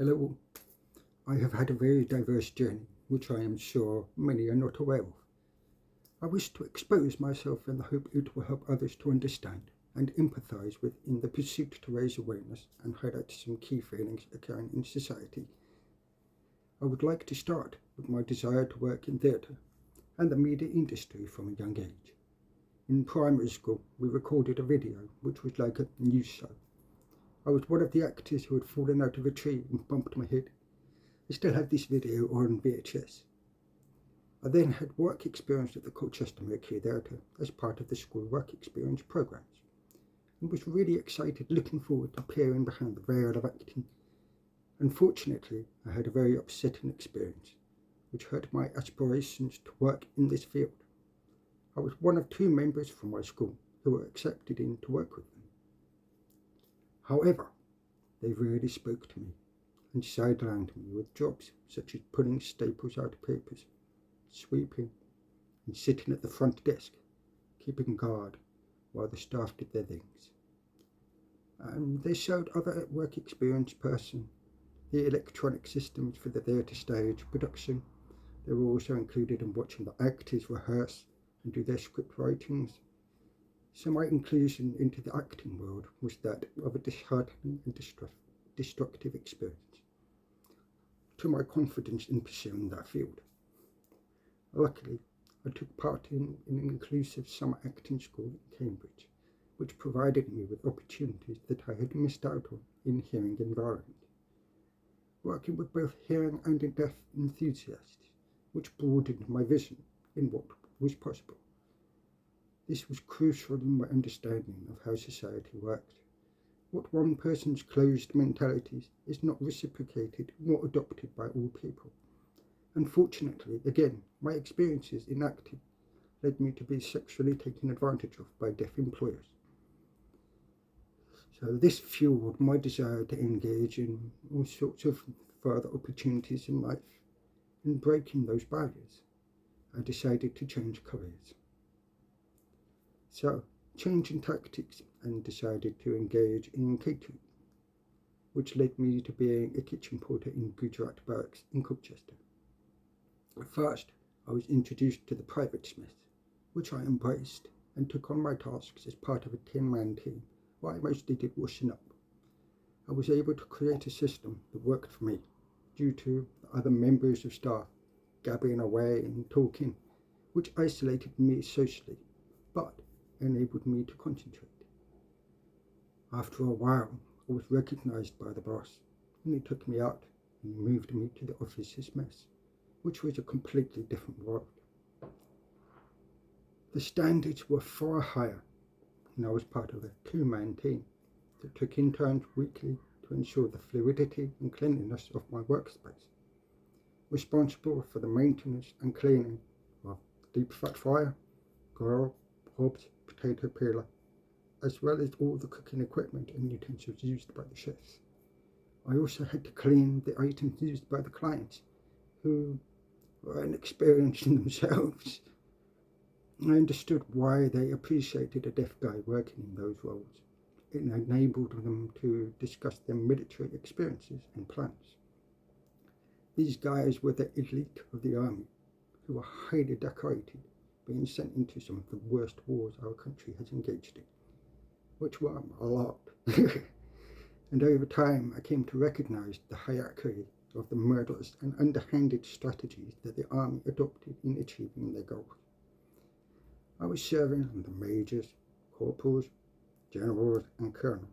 Hello, I have had a very diverse journey, which I am sure many are not aware of. I wish to expose myself in the hope it will help others to understand and empathise with in the pursuit to raise awareness and highlight some key feelings occurring in society. I would like to start with my desire to work in theatre and the media industry from a young age. In primary school, we recorded a video which was like a news show. I was one of the actors who had fallen out of a tree and bumped my head. I still have this video on VHS. I then had work experience at the Colchester Mercury Theatre as part of the school work experience programs, and was really excited, looking forward to appearing behind the veil of acting. Unfortunately, I had a very upsetting experience, which hurt my aspirations to work in this field. I was one of two members from my school who were accepted in to work with them. However, they really spoke to me and sidelined me with jobs such as pulling staples out of papers, sweeping, and sitting at the front desk, keeping guard while the staff did their things. And they showed other work experience person the electronic systems for the theatre stage production. They were also included in watching the actors rehearse and do their script writings. So my inclusion into the acting world was that of a disheartening and destructive experience to my confidence in pursuing that field. Luckily, I took part in an inclusive summer acting school in Cambridge, which provided me with opportunities that I had missed out on in hearing environment. Working with both hearing and deaf enthusiasts, which broadened my vision in what was possible. This was crucial in my understanding of how society worked. What one person's closed mentalities is not reciprocated nor adopted by all people. Unfortunately, again, my experiences in acting led me to be sexually taken advantage of by deaf employers. So this fueled my desire to engage in all sorts of further opportunities in life. In breaking those barriers, I decided to change careers. So, changing tactics and decided to engage in catering, which led me to being a kitchen porter in Gujarat Barracks in Colchester. At first, I was introduced to the private smith, which I embraced and took on my tasks as part of a 10-man team where I mostly did washing up. I was able to create a system that worked for me due to the other members of staff gabbering away and talking, which isolated me socially, but enabled me to concentrate. After a while, I was recognised by the boss, and he took me out and moved me to the office as mess, which was a completely different world. The standards were far higher, and I was part of a 2-man team that took in turns weekly to ensure the fluidity and cleanliness of my workspace, responsible for the maintenance and cleaning of deep fat fryer, grill, hobs, potato peeler, as well as all the cooking equipment and utensils used by the chefs. I also had to clean the items used by the clients, who were inexperienced in themselves. I understood why they appreciated a deaf guy working in those roles. It enabled them to discuss their military experiences and plans. These guys were the elite of the army, who were highly decorated, being sent into some of the worst wars our country has engaged in, which were a lot. And over time, I came to recognise the hierarchy of the murderous and underhanded strategies that the army adopted in achieving their goals. I was serving under majors, corporals, generals, and colonels.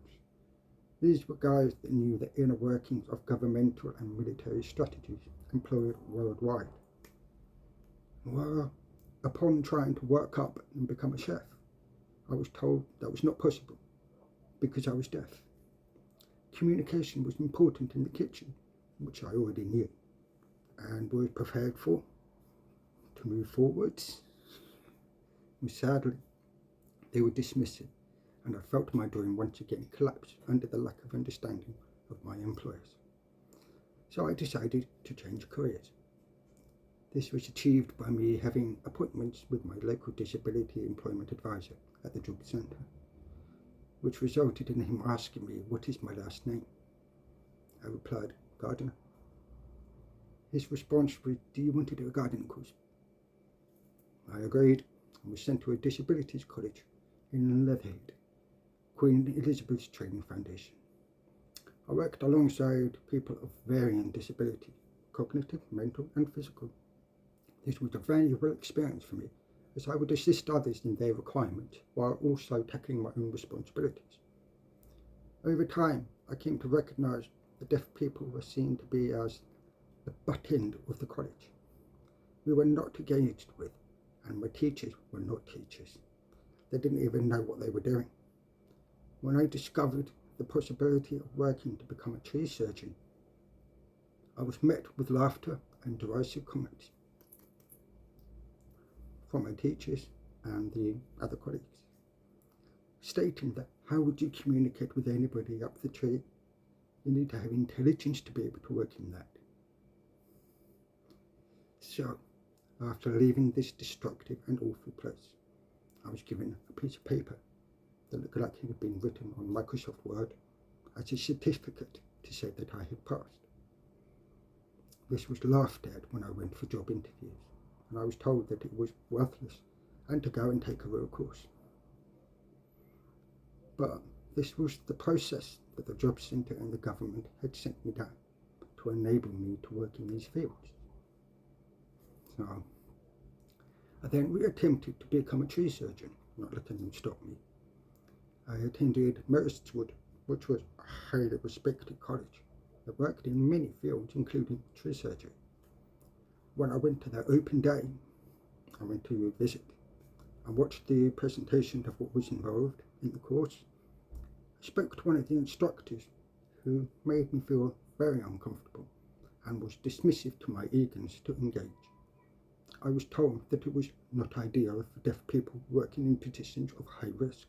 These were guys that knew the inner workings of governmental and military strategies employed worldwide. Well, upon trying to work up and become a chef, I was told that was not possible because I was deaf. Communication was important in the kitchen, which I already knew and was prepared for to move forwards. And sadly, they were dismissive, and I felt my dream once again collapse under the lack of understanding of my employers. So I decided to change careers. This was achieved by me having appointments with my local disability employment advisor at the job centre, which resulted in him asking me, "What is my last name?" I replied, gardener. His response was, "Do you want to do a gardening course?" I agreed and was sent to a disabilities college in Leatherhead, Queen Elizabeth's Training Foundation. I worked alongside people of varying disability, cognitive, mental and physical. This was a valuable experience for me, as I would assist others in their requirements while also tackling my own responsibilities. Over time, I came to recognise that deaf people were seen to be as the butt end of the college. We were not engaged with, and my teachers were not teachers. They didn't even know what they were doing. When I discovered the possibility of working to become a tree surgeon, I was met with laughter and derisive comments from my teachers and the other colleagues, stating that how would you communicate with anybody up the tree? You need to have intelligence to be able to work in that. So, after leaving this destructive and awful place, I was given a piece of paper that looked like it had been written on Microsoft Word as a certificate to say that I had passed. This was laughed at when I went for job interviews, and I was told that it was worthless and to go and take a real course. But this was the process that the job centre and the government had sent me down to enable me to work in these fields. So I then attempted to become a tree surgeon, not letting them stop me. I attended Meristwood, which was a highly respected college that worked in many fields, including tree surgery. When I went to their open day, I went to visit and watched the presentation of what was involved in the course. I spoke to one of the instructors who made me feel very uncomfortable and was dismissive to my eagerness to engage. I was told that it was not ideal for deaf people working in positions of high risk.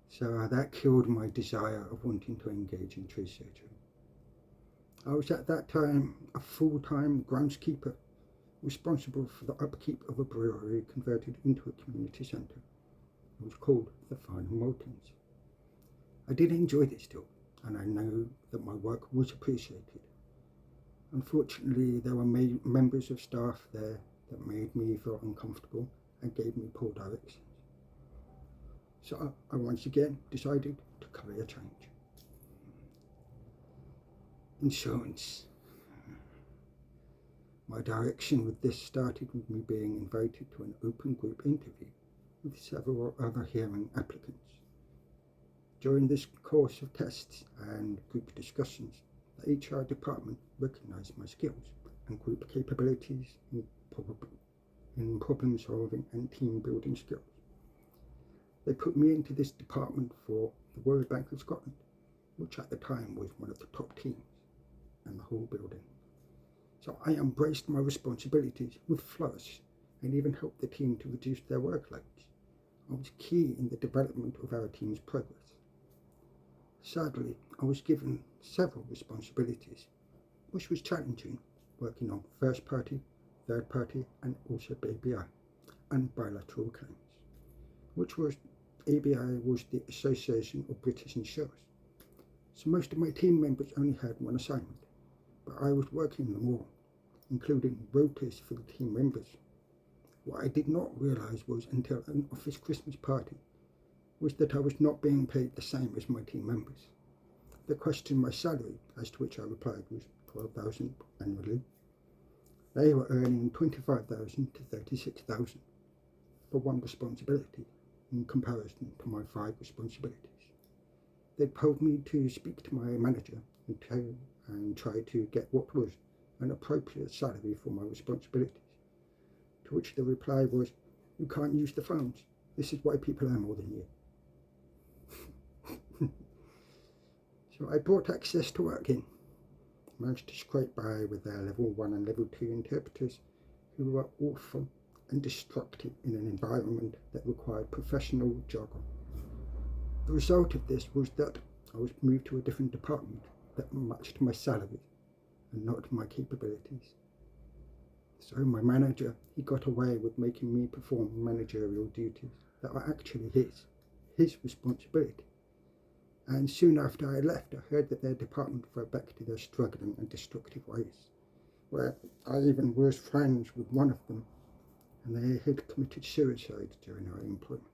So that killed my desire of wanting to engage in tree surgery. I was at that time a full-time groundskeeper responsible for the upkeep of a brewery converted into a community centre. It was called the Final Maltings. I did enjoy this job, and I know that my work was appreciated. Unfortunately, there were members of staff there that made me feel uncomfortable and gave me poor directions. So I once again decided to career change. Insurance. My direction with this started with me being invited to an open group interview with several other hearing applicants. During this course of tests and group discussions, the HR department recognised my skills and group capabilities in problem solving and team building skills. They put me into this department for the Royal Bank of Scotland, which at the time was one of the top teams in the whole building. So I embraced my responsibilities with flourish and even helped the team to reduce their workloads. I was key in the development of our team's progress. Sadly, I was given several responsibilities, which was challenging, working on first party, third party and also ABI and bilateral claims, which was ABI was the Association of British Insurers. So most of my team members only had one assignment, but I was working them all, including rotas for the team members. What I did not realise was until an office Christmas party was that I was not being paid the same as my team members. They questioned my salary, as to which I replied was £12,000 annually. They were earning £25,000 to £36,000 for one responsibility in comparison to my 5 responsibilities. They told me to speak to my manager and try to get what was an appropriate salary for my responsibilities, to which the reply was, "You can't use the phones. This is why people earn more than you." So I brought access to work in, managed to scrape by with their level 1 and level 2 interpreters who were awful and destructive in an environment that required professional jargon. The result of this was that I was moved to a different department that matched my salary and not my capabilities. So my manager, he got away with making me perform managerial duties that were actually his responsibility. And soon after I left, I heard that their department went back to their struggling and destructive ways, where I even was friends with one of them, and they had committed suicide during our employment.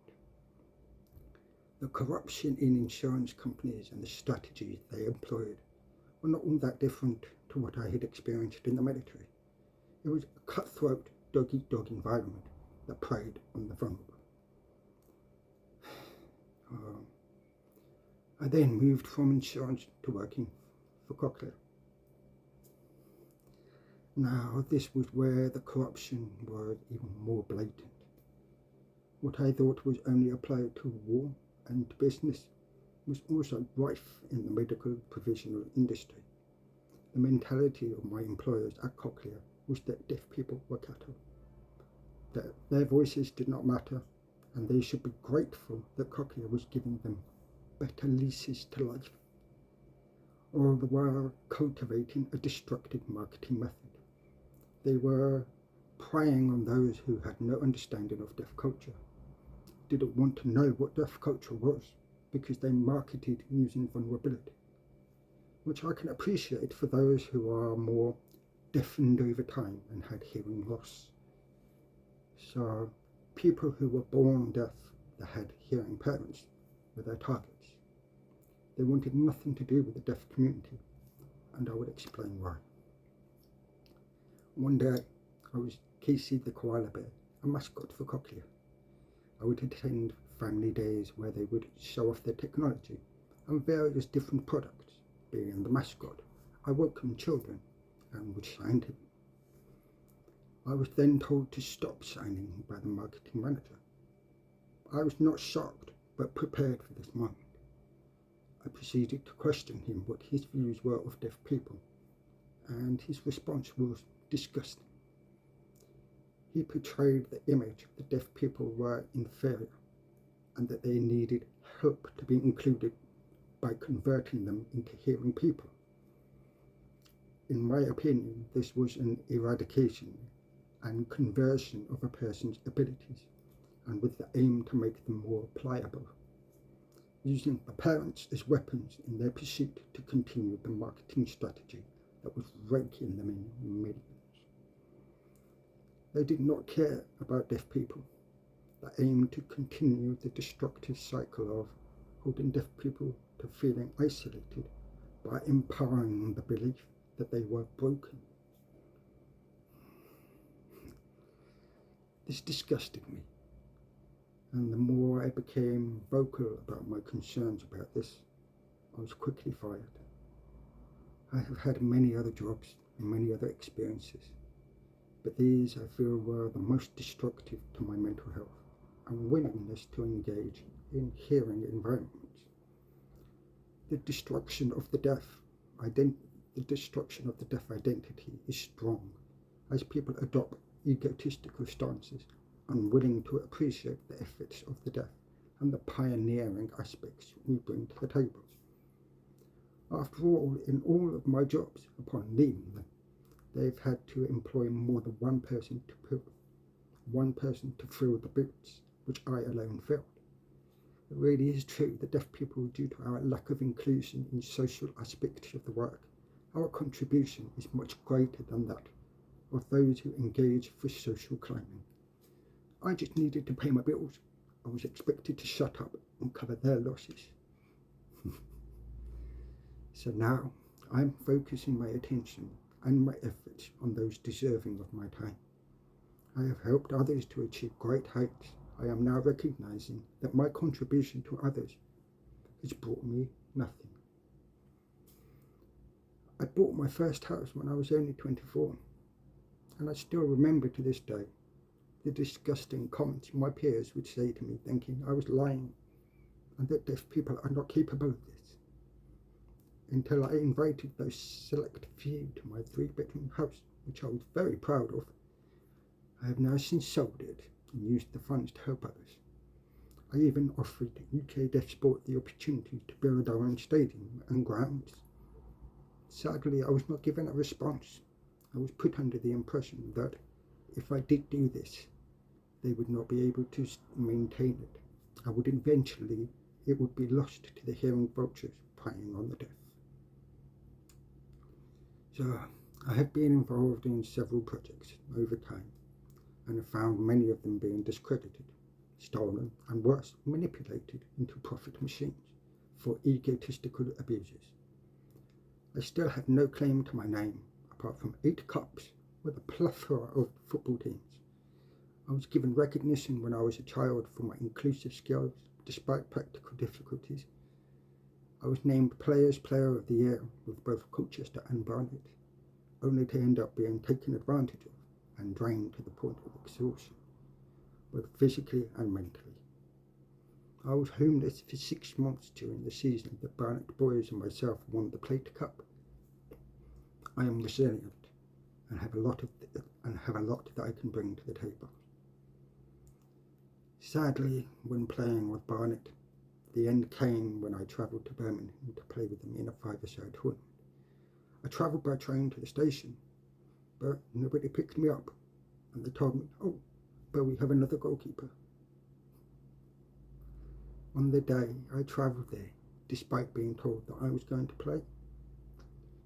The corruption in insurance companies and the strategies they employed were not all that different to what I had experienced in the military. It was a cutthroat, dog-eat-dog environment that preyed on the vulnerable. I then moved from insurance to working for Cochlear. Now, this was where the corruption was even more blatant. What I thought was only applied to war and business was also rife in the medical provisional industry. The mentality of my employers at Cochlear was that deaf people were cattle, that their voices did not matter, and they should be grateful that Cochlear was giving them better leases to life, all the while cultivating a destructive marketing method. They were preying on those who had no understanding of deaf culture, didn't want to know what deaf culture was, because they marketed using vulnerability, which I can appreciate for those who are more deafened over time and had hearing loss. So people who were born deaf that had hearing parents were their targets. They wanted nothing to do with the deaf community, and I would explain why. One day, I was Casey the koala bear, a mascot for Cochlear. I would attend family days where they would show off their technology and various different products. Being the mascot, I welcomed children and would sign to them. I was then told to stop signing by the marketing manager. I was not shocked, but prepared for this moment. I proceeded to question him what his views were of deaf people, and his response was disgusting. He portrayed the image that deaf people were inferior and that they needed help to be included by converting them into hearing people. In my opinion, this was an eradication and conversion of a person's abilities, and with the aim to make them more pliable, using the parents as weapons in their pursuit to continue the marketing strategy that was raking them in millions. They did not care about deaf people. They aimed to continue the destructive cycle of holding deaf people to feeling isolated by empowering the belief that they were broken. This disgusted me, and the more I became vocal about my concerns about this, I was quickly fired. I have had many other jobs and many other experiences, but these I feel were the most destructive to my mental health and willingness to engage in hearing environments. The destruction of the deaf identity is strong, as people adopt egotistical stances, unwilling to appreciate the efforts of the deaf and the pioneering aspects we bring to the table. After all, in all of my jobs, upon leaving them, they've had to employ more than one person to fill the boots, which I alone filled. It really is true that deaf people, due to our lack of inclusion in social aspects of the work, our contribution is much greater than that of those who engage for social climbing. I just needed to pay my bills. I was expected to shut up and cover their losses. So now I'm focusing my attention and my efforts on those deserving of my time. I have helped others to achieve great heights. I am now recognizing that my contribution to others has brought me nothing. I bought my first house when I was only 24, and I still remember to this day the disgusting comments my peers would say to me, thinking I was lying and that deaf people are not capable of this, until I invited those select few to my 3-bedroom house, which I was very proud of. I have now since sold it and used the funds to help others. I even offered UK Deaf Sport the opportunity to build our own stadium and grounds. Sadly, I was not given a response. I was put under the impression that if I did do this, they would not be able to maintain it. I would eventually it would be lost to the hearing vultures preying on the deaf. So I have been involved in several projects over time and have found many of them being discredited, stolen, and worse, manipulated into profit machines for egotistical abuses. I still have no claim to my name apart from 8 cups with a plethora of football teams. I was given recognition when I was a child for my inclusive skills despite practical difficulties. I was named Players' Player of the Year with both Colchester and Barnet, only to end up being taken advantage of and drained to the point of exhaustion, both physically and mentally. I was homeless for 6 months during the season that Barnet boys and myself won the Plate Cup. I am resilient and have a lot that I can bring to the table. Sadly, when playing with Barnet, the end came when I travelled to Birmingham to play with them in a 5-a-side tournament. I travelled by train to the station, but nobody picked me up, and they told me, "Oh, but we have another goalkeeper." On the day I travelled there, despite being told that I was going to play.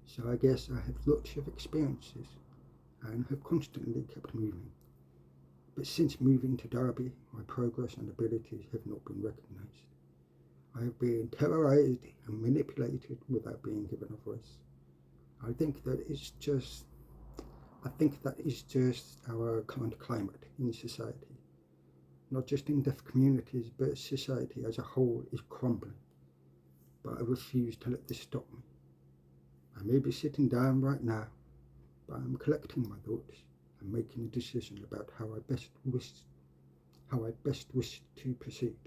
So I guess I have lots of experiences and have constantly kept moving. But since moving to Derby, my progress and abilities have not been recognised. I have been terrorised and manipulated without being given a voice. I think that is just our current climate in society. Not just in deaf communities, but society as a whole is crumbling. But I refuse to let this stop me. I may be sitting down right now, but I'm collecting my thoughts and making a decision about how I best wish to proceed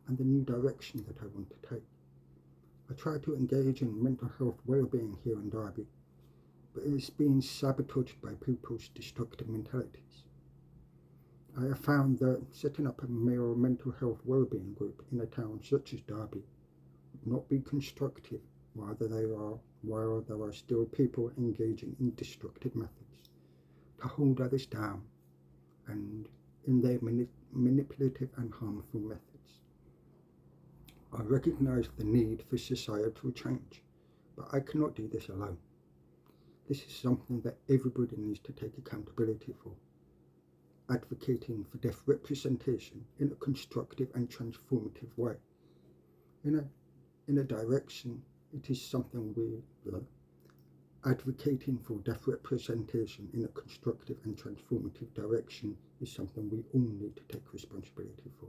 and the new direction that I want to take. I try to engage in mental health well-being here in Derby, but it's being sabotaged by people's destructive mentalities. I have found that setting up a male mental health well-being group in a town such as Derby would not be constructive while there are still people engaging in destructive methods to hold others down and in their manipulative and harmful methods. I recognise the need for societal change, but I cannot do this alone. This is something that everybody needs to take accountability for. Advocating for deaf representation in a constructive and transformative way. In a direction, it is something we learn. Advocating for deaf representation in a constructive and transformative direction is something we all need to take responsibility for.